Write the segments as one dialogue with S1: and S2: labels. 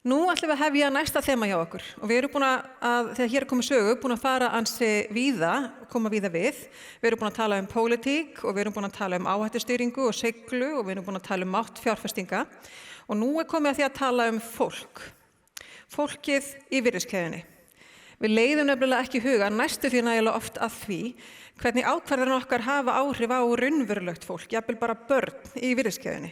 S1: Nú ætlum við að hefja næsta þema hjá okkur og við erum búin að þegar hér er komið sögu, búin að fara ansi víða, koma víða við. Við erum búin að tala pólitík og við erum búin að tala áhættustýringu og siglu og við erum búin að tala mátt fjárfestinga og nú er komið að því að tala fólk. Fólkið í virðiskeðjunni. Við leiðum nefnilega ekki huga næstu því nægilega oft að því hvernig ákvarðanir okkar hafa áhrif á raunverulegt fólk, jafnvel bara börn í virðiskeðjunni.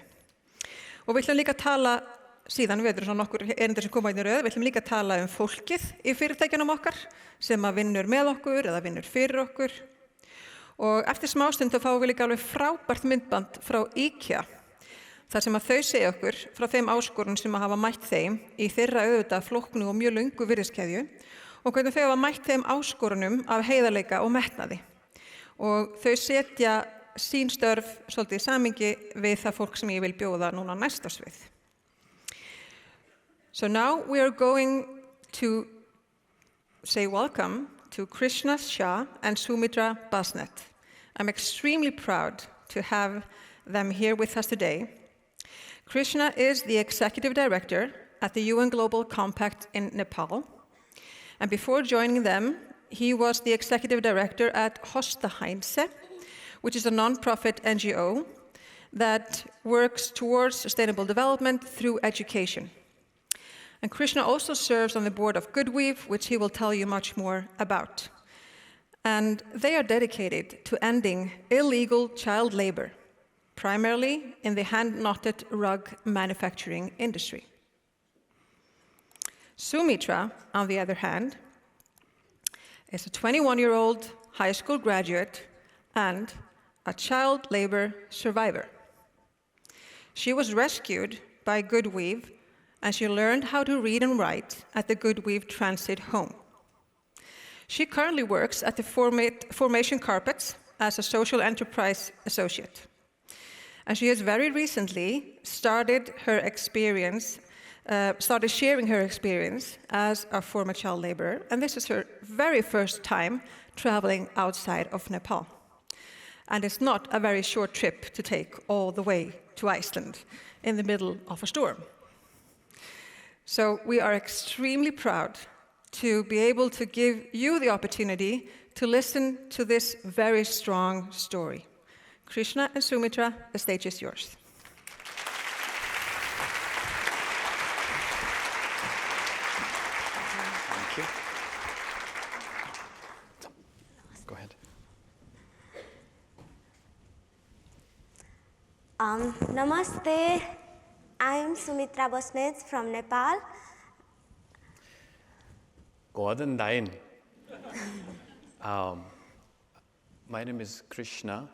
S1: Og við ætlum líka að tala síðan við erum svona nokkur erindir sem koma inn í röð, við ætlum líka að tala fólkið í fyrirtækjunum okkar sem að vinnur með okkur eða vinnur fyrir okkur. Og eftir smástund þá fáum við líka alveg frábært myndband frá IKEA þar sem að þau segja okkur frá þeim áskorunum sem að hafa mætt þeim í þeirra auðvitað flóknu og mjög löngu virðiskeðju og hvernig þau hafa mætt þeim áskorunum af heiðarleika og metnaði. Og þau setja sín störf svolítið í samhengi við það fólk sem ég vil bjóða núna næsta svið. So now we are going to say welcome to Krishna Shah and Sumitra Basnet. I'm extremely proud to have them here with us today. Krishna is the Executive Director at the UN Global Compact in Nepal. And before joining them, he was the Executive Director at Hosta Heinze, which is a non-profit NGO that works towards sustainable development through education. And Krishna also serves on the board of GoodWeave, which he will tell you much more about. And they are dedicated to ending illegal child labor, primarily in the hand-knotted rug manufacturing industry. Sumitra, on the other hand, is a 21-year-old high school graduate and a child labor survivor. She was rescued by GoodWeave and she learned how to read and write at the GoodWeave Transit Home. She currently works at the Formation Carpets as a social enterprise associate. And she has very recently started sharing her experience as a former child laborer, and this is her very first time traveling outside of Nepal. And it's not a very short trip to take all the way to Iceland in the middle of a storm. So we are extremely proud to be able to give you the opportunity to listen to this very strong story. Krishna and Sumitra, the stage is yours.
S2: Thank you. Go ahead.
S3: Namaste. I'm Sumitra Basnet from Nepal.
S2: Gordon Dain. My name is Krishna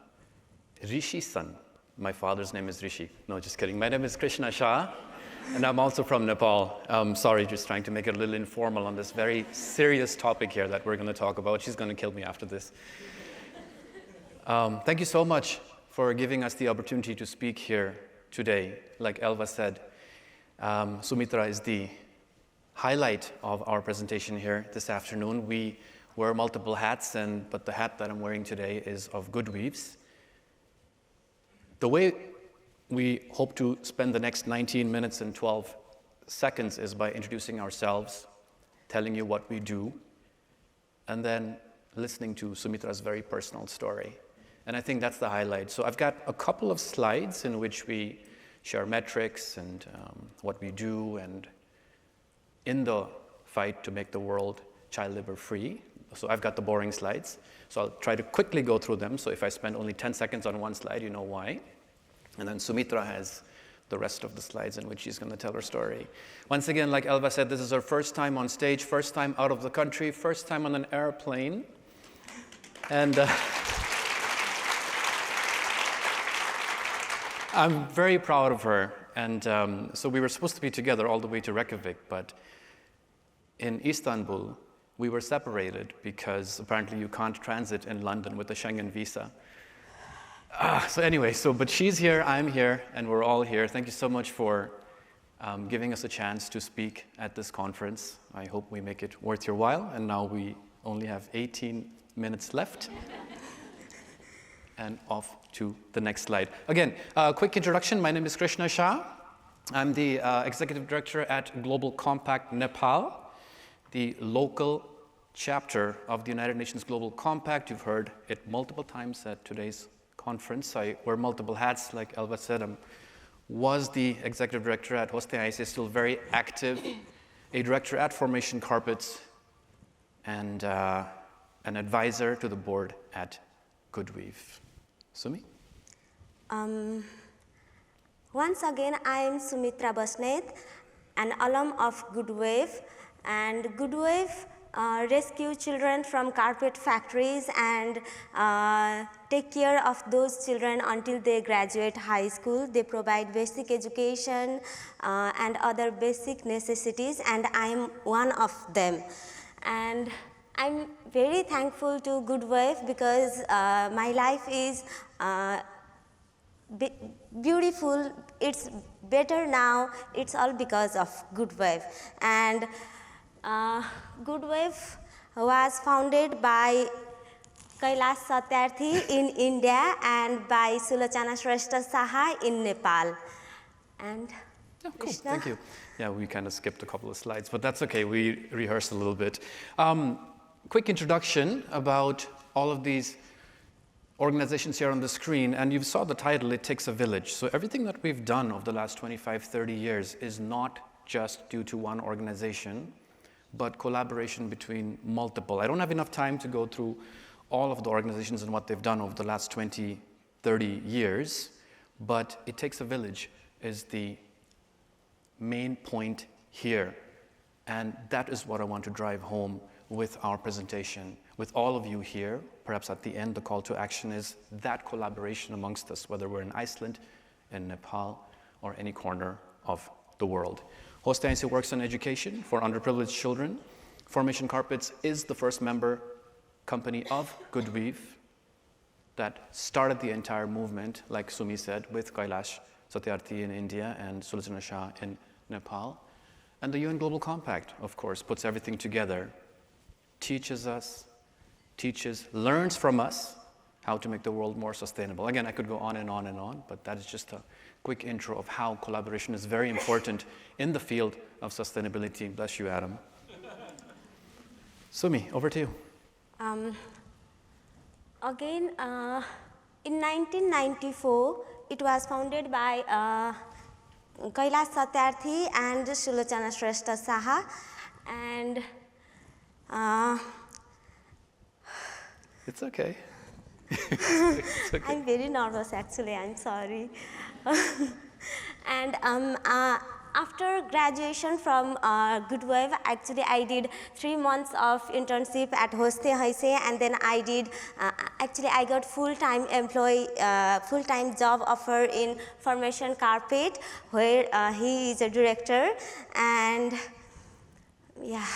S2: Rishi-san. My father's name is Rishi. No, just kidding. My name is Krishna Shah, and I'm also from Nepal. Sorry, just trying to make it a little informal on this very serious topic here that we're going to talk about. She's going to kill me after this. Thank you so much for giving us the opportunity to speak here today. Like Elva said, Sumitra is the highlight of our presentation here this afternoon. We wear multiple hats, but the hat that I'm wearing today is of GoodWeave's. The way we hope to spend the next 19 minutes and 12 seconds is by introducing ourselves, telling you what we do, and then listening to Sumitra's very personal story. And I think that's the highlight. So I've got a couple of slides in which we share metrics and what we do and in the fight to make the world child labor free. So I've got the boring slides. So I'll try to quickly go through them. So if I spend only 10 seconds on one slide, you know why. And then Sumitra has the rest of the slides in which she's going to tell her story. Once again, like Elva said, this is her first time on stage, first time out of the country, first time on an airplane. And I'm very proud of her. And so we were supposed to be together all the way to Reykjavik, but in Istanbul, we were separated because apparently you can't transit in London with a Schengen visa. So anyway, but she's here, I'm here, and we're all here. Thank you so much for giving us a chance to speak at this conference. I hope we make it worth your while. And now we only have 18 minutes left. And off to the next slide. Again, quick introduction. My name is Krishna Shah. I'm the executive director at Global Compact Nepal, the local chapter of the United Nations Global Compact. You've heard it multiple times at today's conference. I wear multiple hats, like Elva said. Was the executive director at Hoste IC, still very active, a director at Formation Carpets, and an advisor to the board at GoodWeave. Sumi?
S3: Once again, I am Sumitra Basnet, an alum of GoodWeave, and GoodWeave rescue children from carpet factories and take care of those children until they graduate high school. They provide basic education and other basic necessities, and I am one of them. And I'm very thankful to GoodWeave because my life is beautiful, it's better now, it's all because of GoodWeave. And GoodWeave was founded by Krishna Shah in India and by Sulochana Shrestha Saha in Nepal. And
S2: oh, cool. Thank you. Yeah, we kind of skipped a couple of slides, but that's okay. We rehearsed a little bit. Quick introduction about all of these organizations here on the screen, and you saw the title, It Takes a Village. So everything that we've done over the last 25, 30 years is not just due to one organization, but collaboration between multiple. I don't have enough time to go through all of the organizations and what they've done over the last 20, 30 years, but It Takes a Village is the main point here. And that is what I want to drive home with our presentation. With all of you here, perhaps at the end, the call to action is that collaboration amongst us, whether we're in Iceland, in Nepal, or any corner of the world. Hoste IC works on education for underprivileged children. Formation Carpets is the first member company of GoodWeave that started the entire movement, like Sumi said, with Kailash Satyarthi in India and Sulochana Shah in Nepal. And the UN Global Compact, of course, puts everything together, teaches us, learns from us how to make the world more sustainable. Again, I could go on and on and on, but that is just a quick intro of how collaboration is very important in the field of sustainability. Bless you, Adam. Sumi, over to you.
S3: Again, in 1994, it was founded by Kailash Satyarthi and Sulochana Shrestha Saha, and
S2: It's okay.
S3: It's okay. I'm very nervous, actually. I'm sorry. And after graduation from GoodWeave, actually I did 3 months of internship at Hoste IC, and then I did, actually I got full-time job offer in Formation Carpet, where he is a director, and yeah.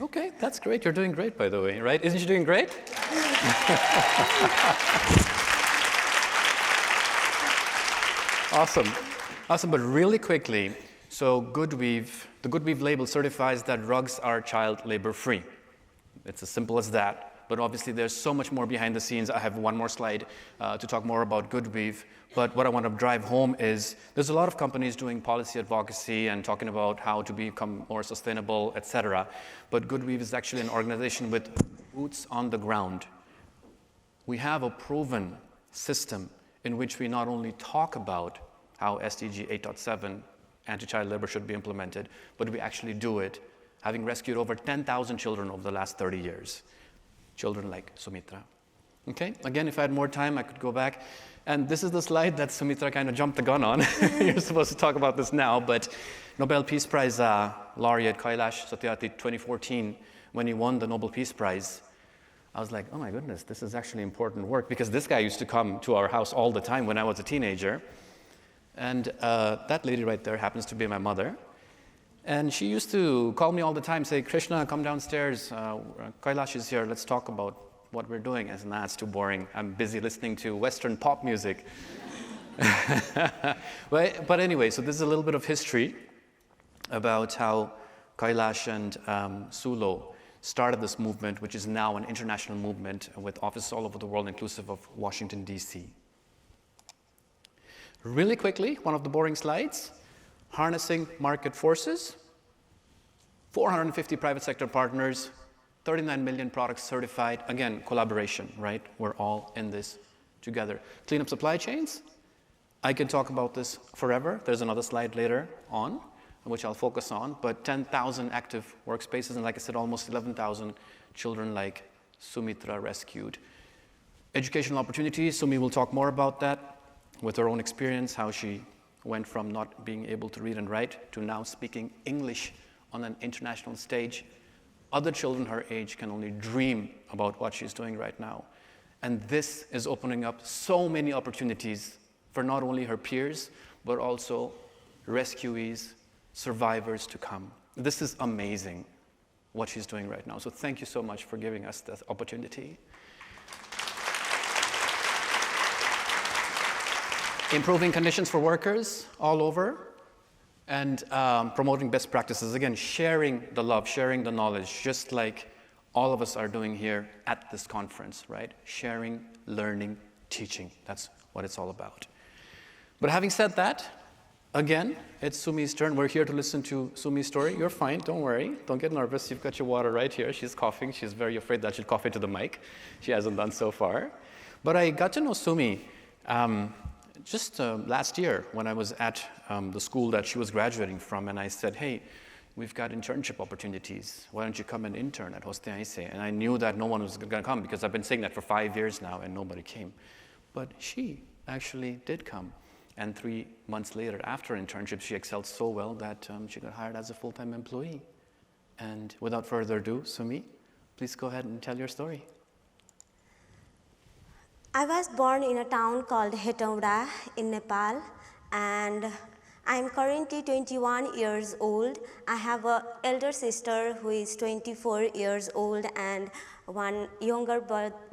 S2: Okay, that's great. You're doing great, by the way, right? Isn't she doing great? Awesome. Awesome, but really quickly, so GoodWeave, the GoodWeave label certifies that rugs are child labor-free. It's as simple as that. But obviously, there's so much more behind the scenes. I have one more slide to talk more about GoodWeave. But what I want to drive home is there's a lot of companies doing policy advocacy and talking about how to become more sustainable, et cetera. But GoodWeave is actually an organization with boots on the ground. We have a proven system in which we not only talk about how SDG 8.7 anti-child labor should be implemented, but we actually do it, having rescued over 10,000 children over the last 30 years. Children like Sumitra. Okay, again, if I had more time, I could go back. And this is the slide that Sumitra kind of jumped the gun on. You're supposed to talk about this now, but Nobel Peace Prize laureate Kailash Satyarthi 2014, when he won the Nobel Peace Prize, I was like, oh my goodness, this is actually important work, because this guy used to come to our house all the time when I was a teenager. And that lady right there happens to be my mother. And she used to call me all the time, say, Krishna, come downstairs. Kailash is here. Let's talk about what we're doing. I said, nah, it's too boring. I'm busy listening to Western pop music. But anyway, so this is a little bit of history about how Kailash and Sulo started this movement, which is now an international movement with offices all over the world, inclusive of Washington, D.C. Really quickly, one of the boring slides. harnessing market forces, 450 private sector partners, 39 million products certified. Again, collaboration, right? We're all in this together. Clean up supply chains. I can talk about this forever. There's another slide later on, which I'll focus on, but 10,000 active workspaces, and like I said, almost 11,000 children like Sumitra rescued. Educational opportunities, Sumi will talk more about that with her own experience, how she went from not being able to read and write to now speaking English on an international stage. Other children her age can only dream about what she's doing right now. And this is opening up so many opportunities for not only her peers, but also rescuees, survivors to come. This is amazing what she's doing right now. So thank you so much for giving us this opportunity. Improving conditions for workers all over, and promoting best practices. Again, sharing the love, sharing the knowledge, just like all of us are doing here at this conference, right? Sharing, learning, teaching. That's what it's all about. But having said that, again, it's Sumi's turn. We're here to listen to Sumi's story. You're fine, don't worry. Don't get nervous. You've got your water right here. She's coughing. She's very afraid that she'll cough into the mic. She hasn't done so far. But I got to know Sumi just last year when I was at the school that she was graduating from, and I said, hey, we've got internship opportunities. Why don't you come and intern at Hosteaise? And I knew that no one was going to come because I've been saying that for 5 years now and nobody came. But she actually did come. And 3 months later, after internship, she excelled so well that she got hired as a full-time employee. And without further ado, Sumi, please go ahead and tell your story.
S3: I was born in a town called Hetauda in Nepal, and I'm currently 21 years old. I have an elder sister who is 24 years old and one younger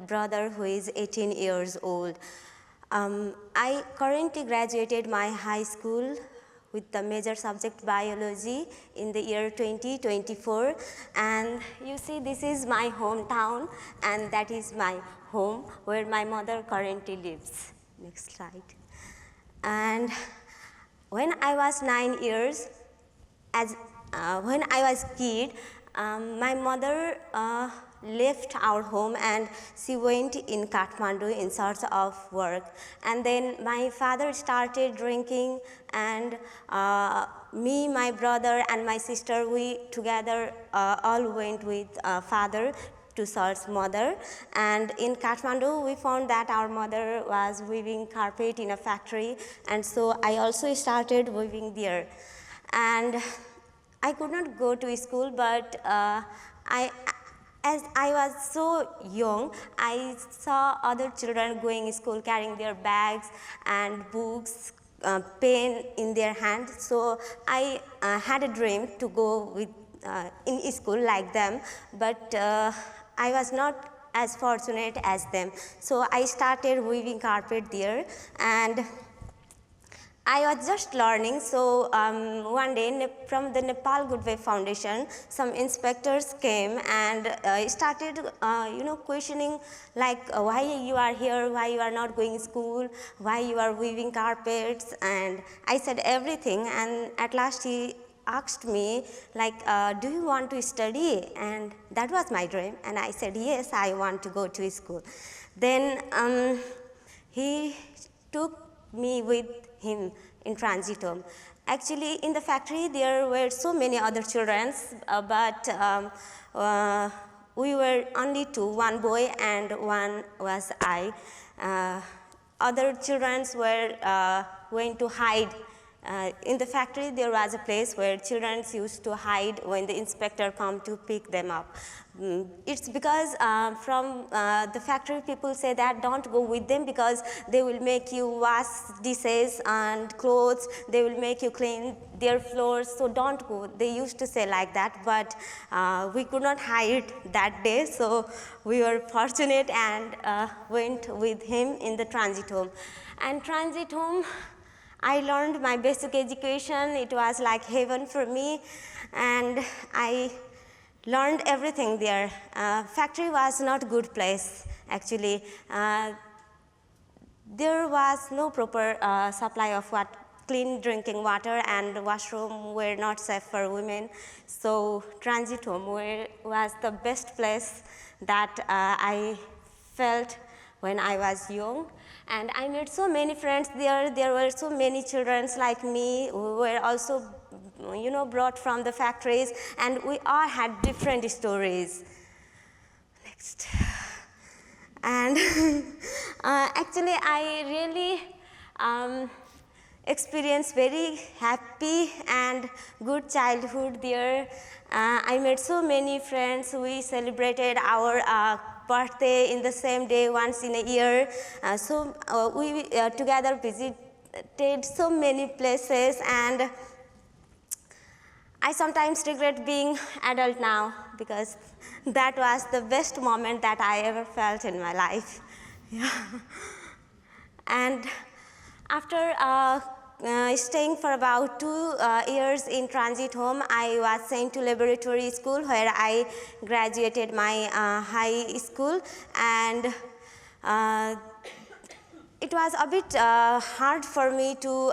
S3: brother who is 18 years old. I currently graduated my high school with the major subject biology in the year 2024. And you see, this is my hometown, and that is my home where my mother currently lives. Next slide. And when I was 9 years, when I was a kid, my mother left our home and she went in Kathmandu in search of work. And then my father started drinking, and me, my brother, and my sister, we together all went with father to search mother. And in Kathmandu, we found that our mother was weaving carpet in a factory, and so I also started weaving there. And I could not go to school, but as I was so young, I saw other children going to school carrying their bags and books, pen in their hands. So I had a dream to go with in school like them, but I was not as fortunate as them. So I started weaving carpet there, and I was just learning. So one day from the Nepal GoodWeave Foundation, some inspectors came and started questioning like why you are here, why you are not going to school, why you are weaving carpets. And I said everything, and at last he asked me like, do you want to study? And that was my dream, and I said yes, I want to go to school. Then he took me with him in transit home. Actually, in the factory there were so many other children, but we were only two, one boy and one was I. Other children were going to hide. In the factory there was a place where children used to hide when the inspector come to pick them up. It's because from the factory people say that don't go with them because they will make you wash dishes and clothes, they will make you clean their floors, so don't go. They used to say like that, but we could not hide that day, so we were fortunate and went with him in the transit home. And transit home, I learned my basic education. It was like heaven for me, and I learned everything there. Factory was not a good place, actually. There was no proper supply of clean drinking water, and washroom were not safe for women. So transit home was the best place that I felt when I was young. And I made so many friends there. There were so many children like me who were also, brought from the factories, and we all had different stories. Next. And actually, I really experienced very happy and good childhood there. I made so many friends. We celebrated our birthday in the same day once in a year. So we together visited so many places, and I sometimes regret being adult now, because that was the best moment that I ever felt in my life. Yeah. And after staying for about 2 years in transit home, I was sent to laboratory school, where I graduated my high school. And it was a bit hard for me to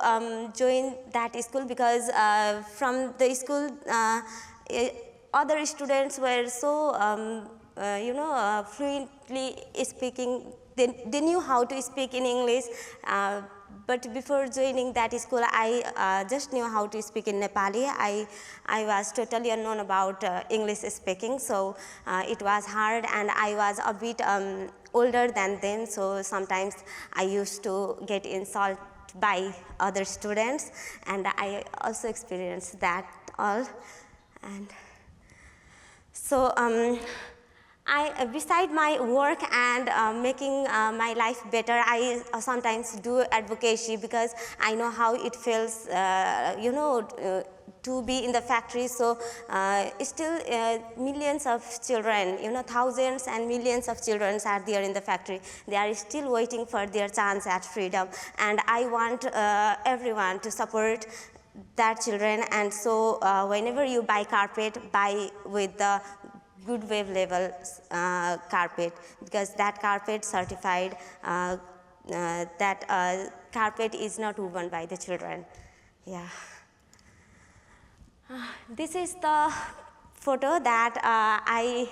S3: join that school, because from the school, other students were so, fluently speaking. They knew how to speak in English. But before joining that school, I just knew how to speak in Nepali. I was totally unknown about English speaking, so it was hard, and I was a bit older than them, so sometimes I used to get insulted by other students, and I also experienced that all. And so beside my work and making my life better, I sometimes do advocacy, because I know how it feels, to be in the factory. So still millions of children, thousands and millions of children are there in the factory. They are still waiting for their chance at freedom. And I want everyone to support that children. And so whenever you buy carpet, buy with the GoodWeave level carpet, because that carpet certified that carpet is not woven by the children. Yeah. This is the photo that I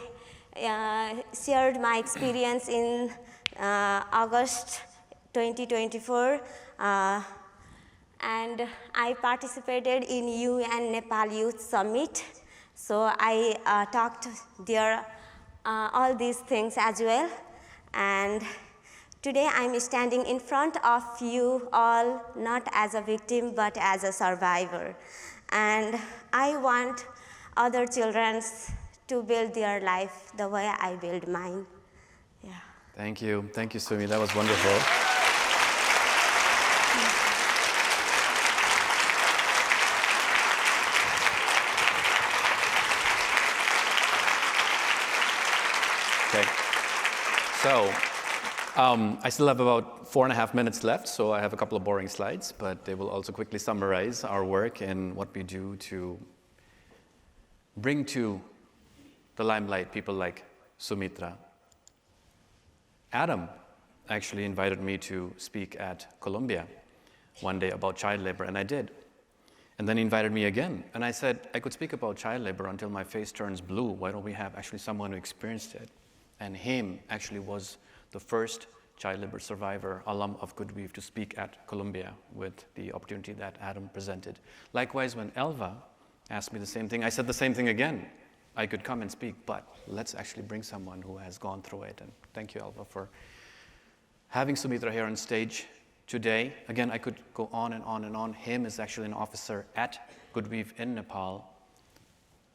S3: shared my experience in August 2024. And I participated in UN Nepal Youth Summit. So I talked there all these things as well. And today I'm standing in front of you all, not as a victim, but as a survivor. And I want other children to build their life the way I build mine. Yeah.
S2: Thank you, Sumi. That was wonderful. Okay. So, I still have about 4.5 minutes left, so I have a couple of boring slides, but they will also quickly summarize our work and what we do to bring to the limelight people like Sumitra. Adam actually invited me to speak at Columbia one day about child labor, and I did. And then he invited me again, and I said, I could speak about child labor until my face turns blue. Why don't we have actually someone who experienced it? And him actually was the first child labor survivor, alum of GoodWeave, to speak at Columbia with the opportunity that Adam presented. Likewise, when Elva asked me the same thing, I said the same thing again. I could come and speak, but let's actually bring someone who has gone through it. And thank you, Elva, for having Sumitra here on stage today. Again, I could go on and on and on. Him is actually an officer at GoodWeave in Nepal,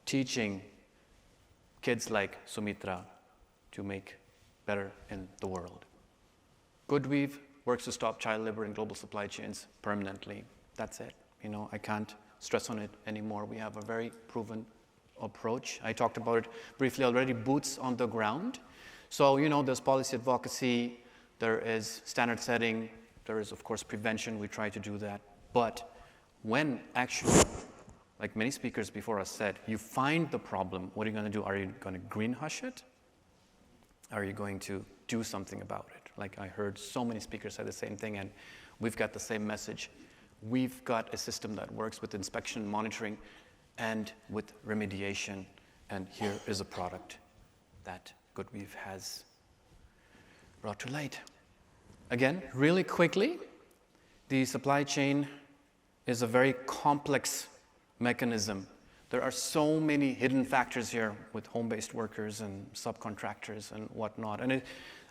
S2: teaching kids like Sumitra to make better in the world. GoodWeave works to stop child labor in global supply chains permanently. That's it. I can't stress on it anymore. We have a very proven approach. I talked about it briefly already, boots on the ground. So, there's policy advocacy, there is standard setting, there is, of course, prevention. We try to do that. But when actually, like many speakers before us said, you find the problem, what are you going to do? Are you going to green hush it? Are you going to do something about it? Like I heard so many speakers say the same thing, and we've got the same message. we've got a system that works with inspection, monitoring, and with remediation. And here is a product that GoodWeave has brought to light. Again, really quickly, the supply chain is a very complex mechanism. There are so many hidden factors here with home-based workers and subcontractors and whatnot. And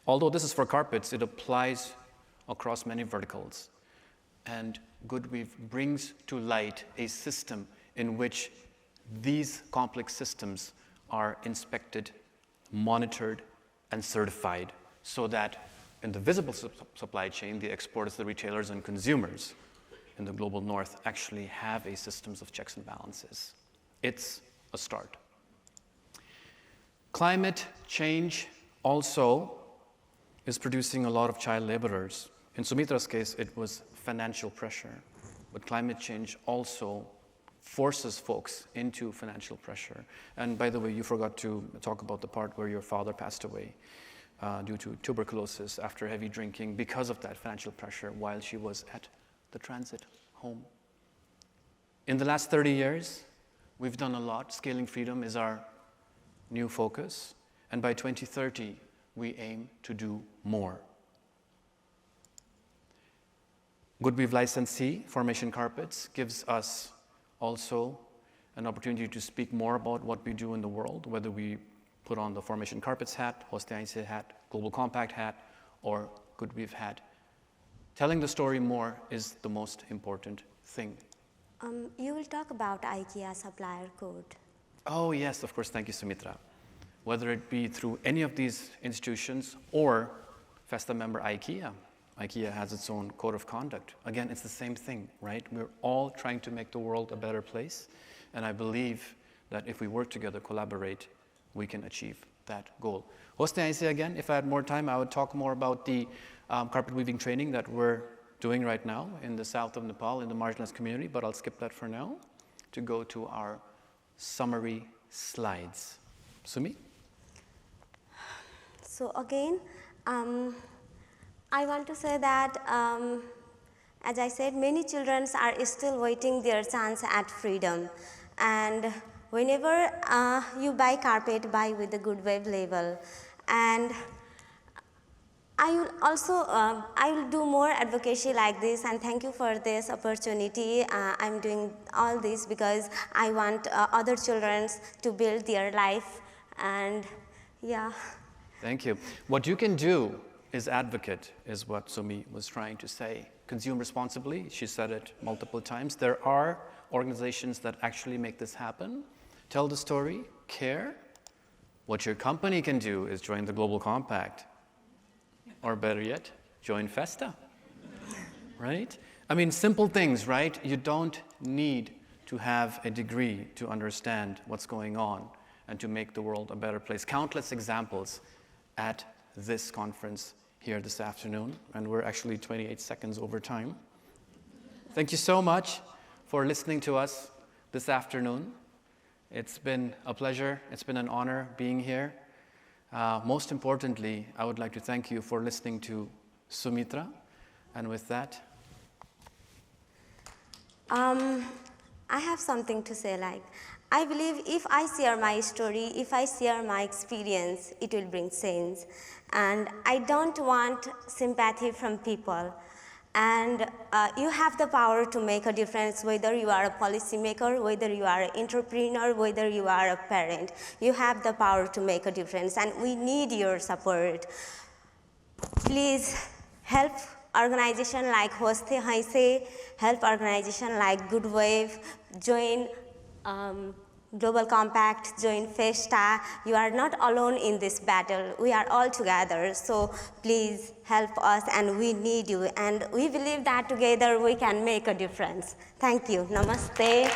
S2: although this is for carpets, it applies across many verticals. And GoodWeave brings to light a system in which these complex systems are inspected, monitored, and certified so that in the visible supply chain, the exporters, the retailers, and consumers in the global north actually have a systems of checks and balances. It's a start. Climate change also is producing a lot of child laborers. In Sumitra's case, it was financial pressure, but climate change also forces folks into financial pressure. And by the way, you forgot to talk about the part where your father passed away due to tuberculosis after heavy drinking because of that financial pressure while she was at the transit home. In the last 30 years, we've done a lot. Scaling freedom is our new focus. And by 2030, we aim to do more. GoodWeave licensee, Formation Carpets, gives us also an opportunity to speak more about what we do in the world, whether we put on the Formation Carpets hat, Hoste Ainse hat, Global Compact hat, or GoodWeave hat. Telling the story more is the most important thing.
S3: You will talk about IKEA supplier code.
S2: Oh yes, of course, thank you, Sumitra. Whether it be through any of these institutions or FESTA member IKEA. IKEA has its own code of conduct. Again, it's the same thing, right? We're all trying to make the world a better place, and I believe that if we work together, collaborate, we can achieve that goal. Hoste Ainse again, if I had more time, I would talk more about the carpet weaving training that we're doing right now in the south of Nepal in the marginalized community, but I'll skip that for now to go to our summary slides. Sumi?
S3: So again, I want to say that, as I said, many children are still waiting their chance at freedom. And whenever you buy carpet, buy with the GoodWeave label. And I will also, I will do more advocacy like this, and thank you for this opportunity. I'm doing all this because I want other children to build their life, and yeah.
S2: Thank you. What you can do is advocate, is what Sumi was trying to say. Consume responsibly, she said it multiple times. There are organizations that actually make this happen. Tell the story, care. What your company can do is join the Global Compact. Or better yet, join FESTA, right? I mean, simple things, right? You don't need to have a degree to understand what's going on and to make the world a better place. Countless examples at this conference here this afternoon, and we're actually 28 seconds over time. Thank you so much for listening to us this afternoon. It's been a pleasure. It's been an honor being here. Most importantly, I would like to thank you for listening to Sumitra. And with that,
S3: I have something to say, like, I believe if I share my story, if I share my experience, it will bring change. And I don't want sympathy from people. And you have the power to make a difference, whether you are a policymaker, whether you are an entrepreneur, whether you are a parent. You have the power to make a difference, and we need your support. Please help organizations like Hoste Ainse, help organizations like GoodWeave, join Global Compact, join FESTA. You are not alone in this battle. We are all together. So please help us, and we need you. And we believe that together we can make a difference. Thank you. Namaste.